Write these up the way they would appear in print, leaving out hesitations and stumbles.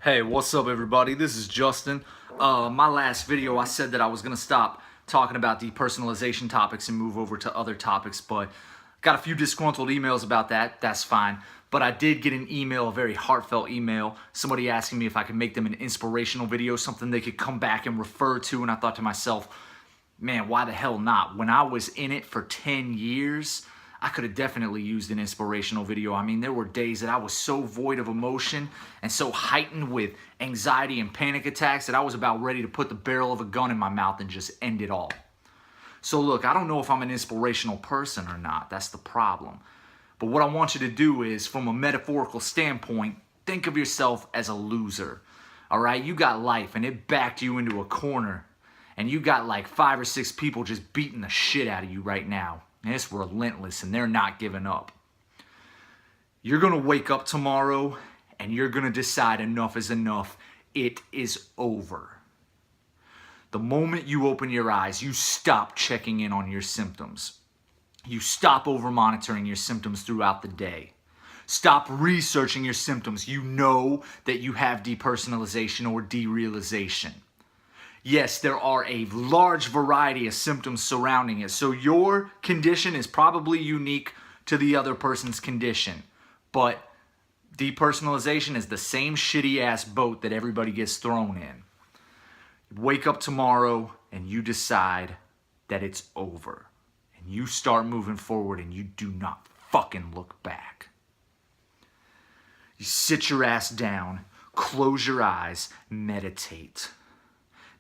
Hey, what's up everybody? This is Justin. My last video I said that I was going to stop talking about depersonalization topics and move over to other topics, but got a few disgruntled emails about that. That's fine. But I did get an email, a very heartfelt email, somebody asking me if I could make them an inspirational video, something they could come back and refer to, and I thought to myself, man, why the hell not? When I was in it for 10 years, I could have definitely used an inspirational video. I mean, there were days that I was so void of emotion and so heightened with anxiety and panic attacks that I was about ready to put the barrel of a gun in my mouth and just end it all. So look, I don't know if I'm an inspirational person or not. That's the problem. But what I want you to do is, from a metaphorical standpoint, think of yourself as a loser. All right? You got life and it backed you into a corner. And you got like 5 or 6 people just beating the shit out of you right now. And it's relentless and they're not giving up. You're going to wake up tomorrow and you're going to decide enough is enough. It is over. The moment you open your eyes, you stop checking in on your symptoms. You stop over monitoring your symptoms throughout the day. Stop researching your symptoms. You know that you have depersonalization or derealization. Yes, there are a large variety of symptoms surrounding it. So your condition is probably unique to the other person's condition. But depersonalization is the same shitty ass boat that everybody gets thrown in. Wake up tomorrow and you decide that it's over. And you start moving forward and you do not fucking look back. You sit your ass down, close your eyes, meditate.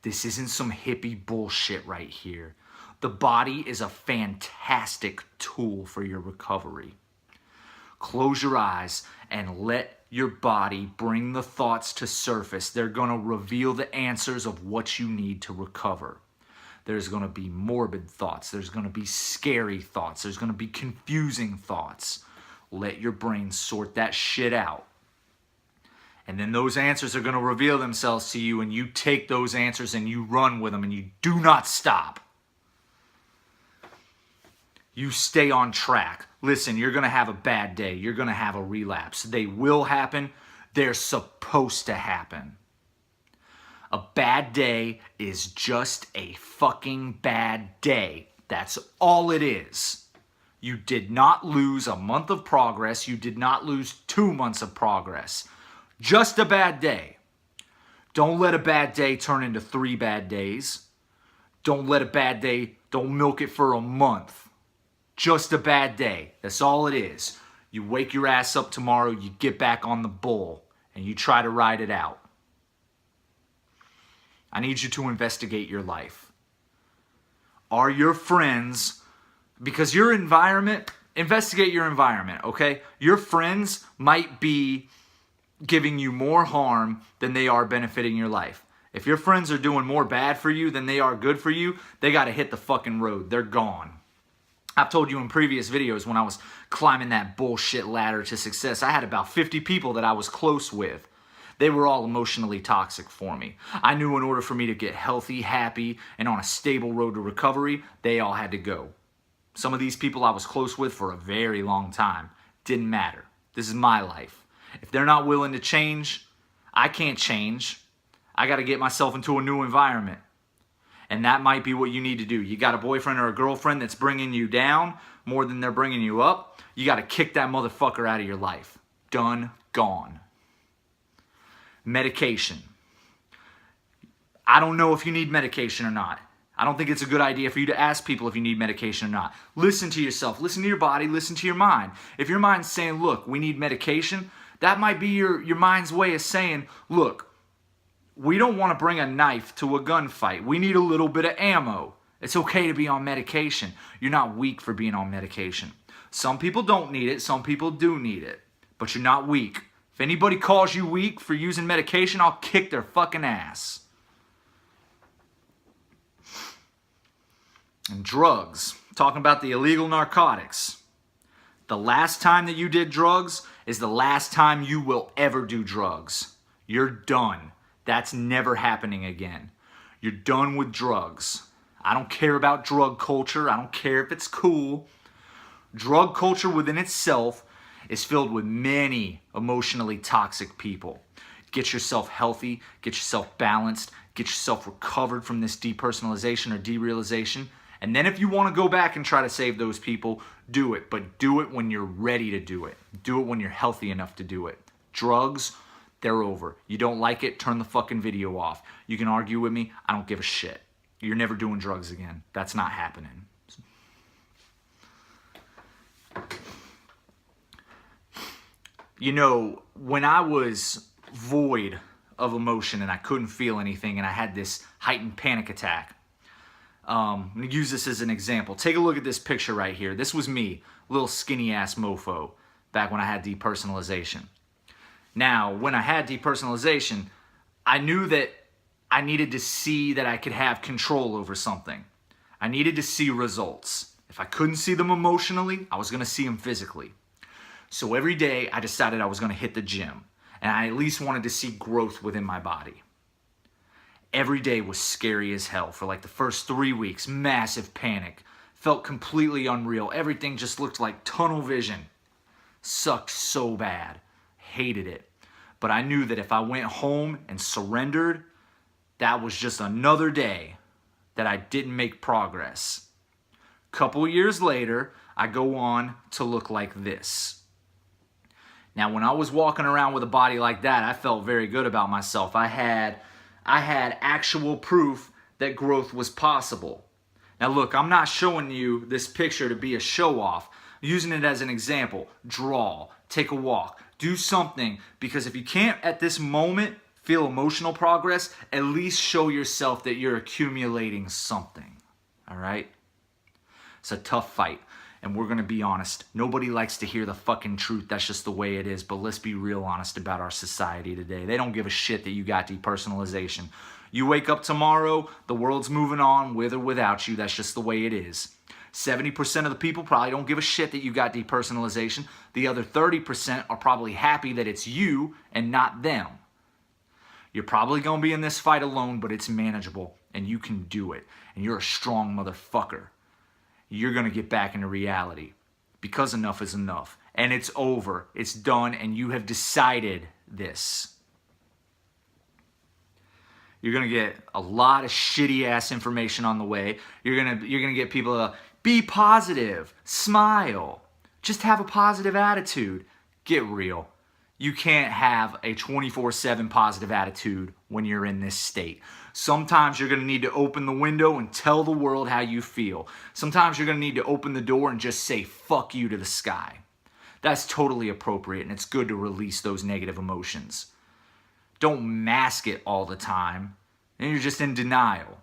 This isn't some hippie bullshit right here. The body is a fantastic tool for your recovery. Close your eyes and let your body bring the thoughts to surface. They're going to reveal the answers of what you need to recover. There's going to be morbid thoughts. There's going to be scary thoughts. There's going to be confusing thoughts. Let your brain sort that shit out. And then those answers are going to reveal themselves to you, and you take those answers and you run with them and you do not stop. You stay on track. Listen, you're going to have a bad day. You're going to have a relapse. They will happen. They're supposed to happen. A bad day is just a fucking bad day. That's all it is. You did not lose a month of progress. You did not lose 2 months of progress. Just a bad day. Don't let a bad day turn into 3 bad days. Don't let a bad day, don't milk it for a month. Just a bad day. That's all it is. You wake your ass up tomorrow, you get back on the bull, and you try to ride it out. I need you to investigate your life. Are your friends, because your environment, investigate your environment, okay? Your friends might be giving you more harm than they are benefiting your life. If your friends are doing more bad for you than they are good for you, they got to hit the fucking road. They're gone. I've told you in previous videos when I was climbing that bullshit ladder to success, I had about 50 people that I was close with. They were all emotionally toxic for me. I knew in order for me to get healthy, happy, and on a stable road to recovery, they all had to go. Some of these people I was close with for a very long time. Didn't matter. This is my life. If they're not willing to change, I can't change. I got to get myself into a new environment. And that might be what you need to do. You got a boyfriend or a girlfriend that's bringing you down more than they're bringing you up. You got to kick that motherfucker out of your life. Done, gone. Medication. I don't know if you need medication or not. I don't think it's a good idea for you to ask people if you need medication or not. Listen to yourself. Listen to your body. Listen to your mind. If your mind's saying, look, we need medication, that might be your mind's way of saying, look, we don't want to bring a knife to a gunfight. We need a little bit of ammo. It's okay to be on medication. You're not weak for being on medication. Some people don't need it. Some people do need it. But you're not weak. If anybody calls you weak for using medication, I'll kick their fucking ass. And drugs. Talking about the illegal narcotics. The last time that you did drugs is the last time you will ever do drugs. You're done. That's never happening again. You're done with drugs. I don't care about drug culture. I don't care if it's cool. Drug culture within itself is filled with many emotionally toxic people. Get yourself healthy, get yourself balanced, get yourself recovered from this depersonalization or derealization. And then if you want to go back and try to save those people, do it. But do it when you're ready to do it. Do it when you're healthy enough to do it. Drugs, they're over. You don't like it, turn the fucking video off. You can argue with me, I don't give a shit. You're never doing drugs again. That's not happening. You know, when I was void of emotion and I couldn't feel anything and I had this heightened panic attack, I'm going to use this as an example. Take a look at this picture right here. This was me, little skinny ass mofo, back when I had depersonalization. Now, when I had depersonalization, I knew that I needed to see that I could have control over something. I needed to see results. If I couldn't see them emotionally, I was going to see them physically. So every day I decided I was going to hit the gym, and I at least wanted to see growth within my body. Every day was scary as hell for like the first 3 weeks. Massive panic. Felt completely unreal. Everything just looked like tunnel vision. Sucked so bad. Hated it. But I knew that if I went home and surrendered, that was just another day that I didn't make progress. Couple years later, I go on to look like this. Now, when I was walking around with a body like that, I felt very good about myself. I had actual proof that growth was possible. Now look, I'm not showing you this picture to be a show-off. I'm using it as an example. Draw, take a walk, do something, because if you can't at this moment feel emotional progress, at least show yourself that you're accumulating something, all right? It's a tough fight. And we're going to be honest. Nobody likes to hear the fucking truth. That's just the way it is. But let's be real honest about our society today. They don't give a shit that you got depersonalization. You wake up tomorrow, the world's moving on with or without you. That's just the way it is. 70% of the people probably don't give a shit that you got depersonalization. The other 30% are probably happy that it's you and not them. You're probably going to be in this fight alone, but it's manageable. And you can do it. And you're a strong motherfucker. You're going to get back into reality because enough is enough. And it's over. It's done. And you have decided this. You're going to get a lot of shitty ass information on the way. You're going to get people to be positive, smile, just have a positive attitude. Get real. You can't have a 24/7 positive attitude when you're in this state. Sometimes you're going to need to open the window and tell the world how you feel. Sometimes you're going to need to open the door and just say fuck you to the sky. That's totally appropriate, and it's good to release those negative emotions. Don't mask it all the time, and you're just in denial.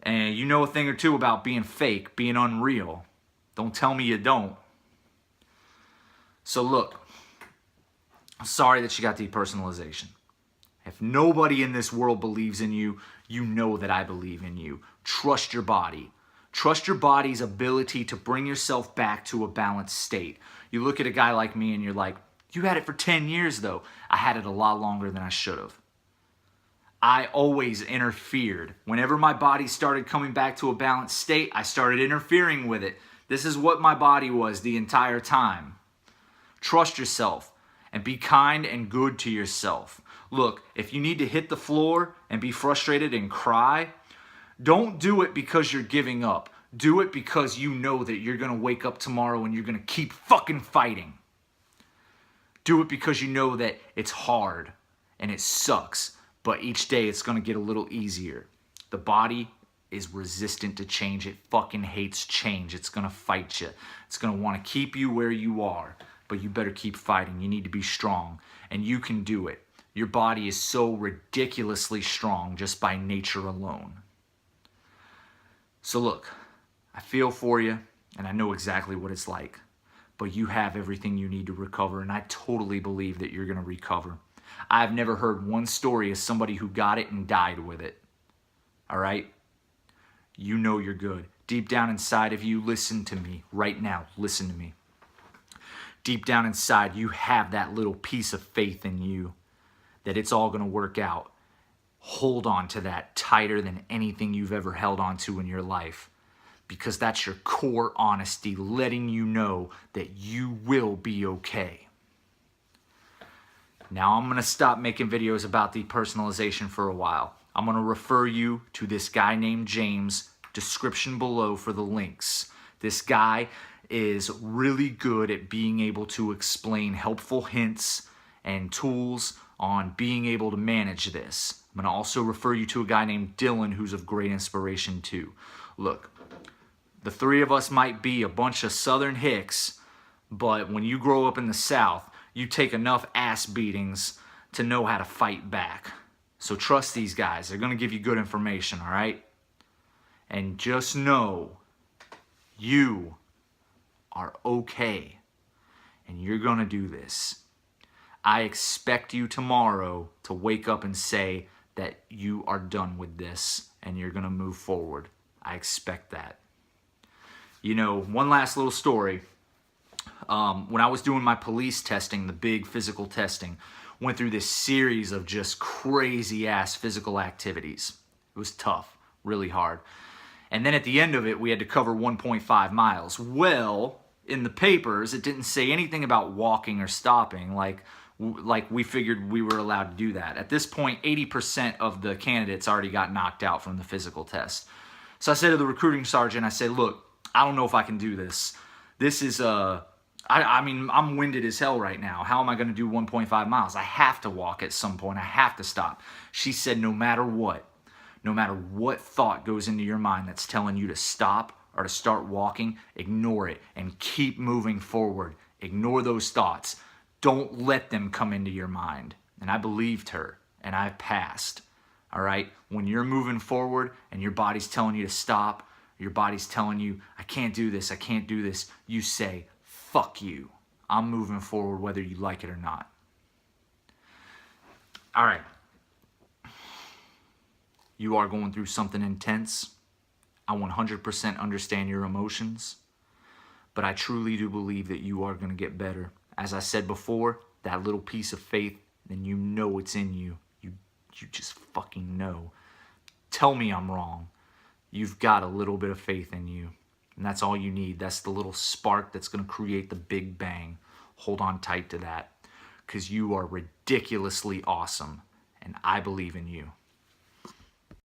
And you know a thing or two about being fake, being unreal. Don't tell me you don't. So look, I'm sorry that you got depersonalization. If nobody in this world believes in you, you know that I believe in you. Trust your body. Trust your body's ability to bring yourself back to a balanced state. You look at a guy like me and you're like, you had it for 10 years though. I had it a lot longer than I should have. I always interfered. Whenever my body started coming back to a balanced state, I started interfering with it. This is what my body was the entire time. Trust yourself and be kind and good to yourself. Look, if you need to hit the floor and be frustrated and cry, don't do it because you're giving up. Do it because you know that you're going to wake up tomorrow and you're going to keep fucking fighting. Do it because you know that it's hard and it sucks, but each day it's going to get a little easier. The body is resistant to change. It fucking hates change. It's going to fight you. It's going to want to keep you where you are, but you better keep fighting. You need to be strong, and you can do it. Your body is so ridiculously strong just by nature alone. So look, I feel for you, and I know exactly what it's like, but you have everything you need to recover, and I totally believe that you're going to recover. I've never heard one story of somebody who got it and died with it. All right? You know you're good. Deep down inside of you, listen to me right now. Listen to me. Deep down inside, you have that little piece of faith in you that it's all going to work out. Hold on to that tighter than anything you've ever held on to in your life, because that's your core honesty letting you know that you will be okay. Now I'm going to stop making videos about depersonalization for a while. I'm going to refer you to this guy named James, description below for the links. This guy is really good at being able to explain helpful hints and tools on being able to manage this. I'm going to also refer you to a guy named DILLON who's of great inspiration too. Look, the three of us might be a bunch of Southern hicks, but when you grow up in the South, you take enough ass beatings to know how to fight back. So trust these guys. They're going to give you good information, all right? And just know you are okay, and you're going to do this. I expect you tomorrow to wake up and say that you are done with this and you're going to move forward. I expect that. You know, one last little story. When I was doing my police testing, the big physical testing, went through this series of just crazy ass physical activities. It was tough, really hard. And then at the end of it, we had to cover 1.5 miles. Well, in the papers, it didn't say anything about walking or stopping, like we figured we were allowed to do that. At this point, 80% of the candidates already got knocked out from the physical test. So I said to the recruiting sergeant, I said, look, I don't know if I can do this. This is, I mean, I'm winded as hell right now. How am I going to do 1.5 miles? I have to walk at some point. I have to stop. She said, no matter what thought goes into your mind that's telling you to stop or to start walking, ignore it and keep moving forward. Ignore those thoughts. Don't let them come into your mind. And I believed her, and I passed. All right? When you're moving forward and your body's telling you to stop, your body's telling you, I can't do this, I can't do this, you say, fuck you. I'm moving forward whether you like it or not. All right. You are going through something intense. I 100% understand your emotions, but I truly do believe that you are going to get better. As I said before, that little piece of faith, then you know it's in you. You just fucking know. Tell me I'm wrong. You've got a little bit of faith in you, and that's all you need. That's the little spark that's going to create the big bang. Hold on tight to that, because you are ridiculously awesome, and I believe in you.